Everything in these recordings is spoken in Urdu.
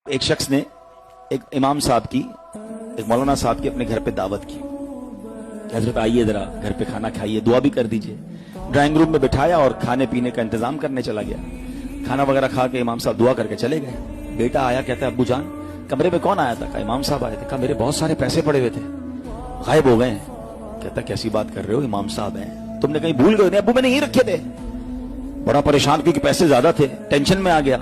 ایک شخص نے ایک امام صاحب کی، ایک مولانا صاحب کی اپنے گھر پہ دعوت کی، حضرت آئیے ذرا گھر پہ کھانا کھائیے، دعا بھی کر دیجئے۔ ڈرائنگ روم میں بٹھایا اور کھانے پینے کا انتظام کرنے چلا گیا۔ کھانا وغیرہ کھا کے امام صاحب دعا کر کے چلے گئے۔ بیٹا آیا، کہتا ہے ابو جان کمرے میں کون آیا تھا؟ کہا امام صاحب آئے تھے۔ کہا میرے بہت سارے پیسے پڑے ہوئے تھے، غائب ہو گئے ہیں۔ کہتا کیسی بات کر رہے ہو، امام صاحب ہیں، تم نے کہیں بھول گئے؟ ابو میں نے یہیں رکھے تھے۔ بڑا پریشان کیونکہ پیسے زیادہ تھے، ٹینشن میں آ گیا۔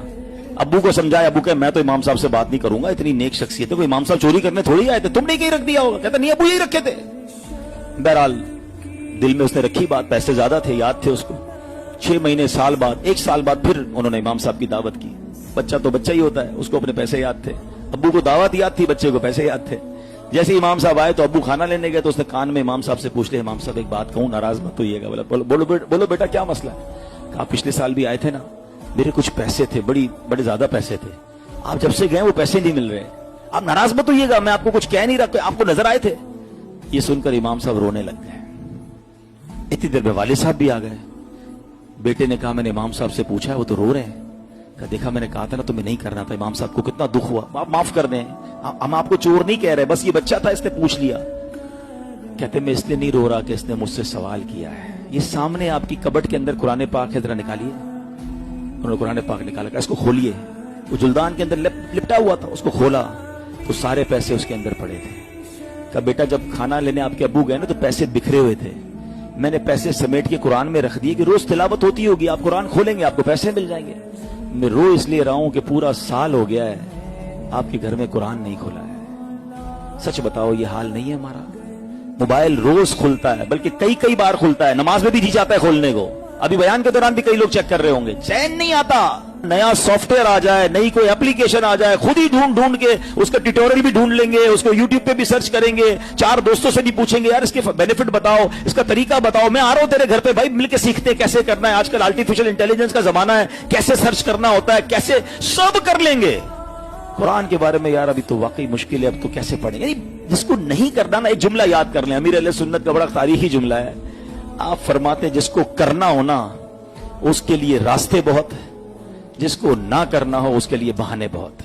ابو کو سمجھایا، ابو کہ میں تو امام صاحب سے بات نہیں کروں گا، اتنی نیک شخصیت ہے، کوئی امام صاحب چوری کرنے تھوڑی آئے تھے، تم نے کہیں رکھ دیا ہوگا؟ کہتا نہیں ابو یہی رکھے تھے۔ بہرحال دل میں اس نے رکھی بات، پیسے زیادہ تھے، یاد تھے اس کو۔ 6 مہینے، سال بعد، 1 سال بعد پھر انہوں نے امام صاحب کی دعوت کی۔ بچہ تو بچہ ہی ہوتا ہے، اس کو اپنے پیسے یاد تھے، ابو کو دعوت یاد تھی، بچے کو پیسے یاد تھے۔ جیسے امام صاحب آئے تو ابو کھانا لینے گئے تو اس نے کان میں امام صاحب سے پوچھ لیا، امام صاحب ایک بات کہوں، ناراض مت ہوئیے گا؟ بولو بیٹا کیا مسئلہ ہے؟ کہا پچھلے سال بھی آئے تھے نا، میرے کچھ پیسے تھے، بڑے زیادہ پیسے تھے، آپ جب سے گئے وہ پیسے نہیں مل رہے، آپ ناراض مت ہوئیے گا، میں آپ کو کچھ کہہ نہیں رہا، آپ کو نظر آئے تھے۔ یہ سن کر امام صاحب رونے لگ گئے۔ اتنی دیر میں والد صاحب بھی آ گئے۔ بیٹے نے کہا میں نے امام صاحب سے پوچھا ہے، وہ تو رو رہے ہیں۔ کہا دیکھا میں نے کہا تھا نا تمہیں نہیں کرنا تھا، امام صاحب کو کتنا دکھ ہوا، آپ معاف کر دیں، ہم آپ کو چور نہیں کہہ رہے، بس یہ بچہ تھا اس نے پوچھ لیا۔ کہتے میں اس لیے نہیں رو رہا کہ اس نے مجھ سے سوال کیا ہے۔ یہ سامنے آپ کی کبٹ کے اندر قرآن پاک ہے، ذرا نکالیے۔ انہوں نے قرآن پاک نکالا، کہا اس کو کھولیے۔ وہ جلدان کے اندر لپٹا ہوا تھا، اس کو کھولا تو سارے پیسے اس کے اندر پڑے تھے۔ کہا بیٹا جب کھانا لینے آپ کے ابو گئے نا تو پیسے بکھرے ہوئے تھے، میں نے پیسے سمیٹ کے قرآن میں رکھ دیے کہ روز تلاوت ہوتی ہوگی، آپ قرآن کھولیں گے آپ کو پیسے مل جائیں گے۔ میں رو اس لیے رہا ہوں کہ پورا سال ہو گیا ہے آپ کے گھر میں قرآن نہیں کھولا ہے۔ سچ بتاؤ یہ حال نہیں ہے ہمارا؟ موبائل روز کھلتا ہے، بلکہ کئی بار کھلتا ہے، نماز میں بھی جی جاتا ہے کھولنے کو۔ ابھی بیان کے دوران بھی کئی لوگ چیک کر رہے ہوں گے، چین نہیں آتا۔ نیا سافٹ ویئر آ جائے، نئی کوئی اپلیکیشن آ جائے، خود ہی ڈھونڈ کے اس کا ٹیوٹوریل بھی ڈھونڈ لیں گے، اس کو یوٹیوب پہ بھی سرچ کریں گے، 4 دوستوں سے بھی پوچھیں گے یار اس کے بینیفٹ بتاؤ، اس کا طریقہ بتاؤ، میں آ رہا ہوں تیرے گھر پہ بھائی، مل کے سیکھتے کیسے کرنا ہے۔ آج کل آرٹیفیشل انٹیلیجنس کا زمانہ ہے، کیسے سرچ کرنا ہوتا ہے، کیسے سب کر لیں گے۔ قرآن کے بارے میں یار ابھی تو واقعی مشکل ہے، اب تو کیسے پڑھیں؟ یعنی جس کو نہیں کرنا نا، ایک جملہ یاد کر لیں، امیر اہل سنت کا بڑا تاریخی جملہ ہے۔ آپ فرماتے جس کو کرنا ہونا اس کے لیے راستے بہت، جس کو نہ کرنا ہو اس کے لیے بہانے بہت۔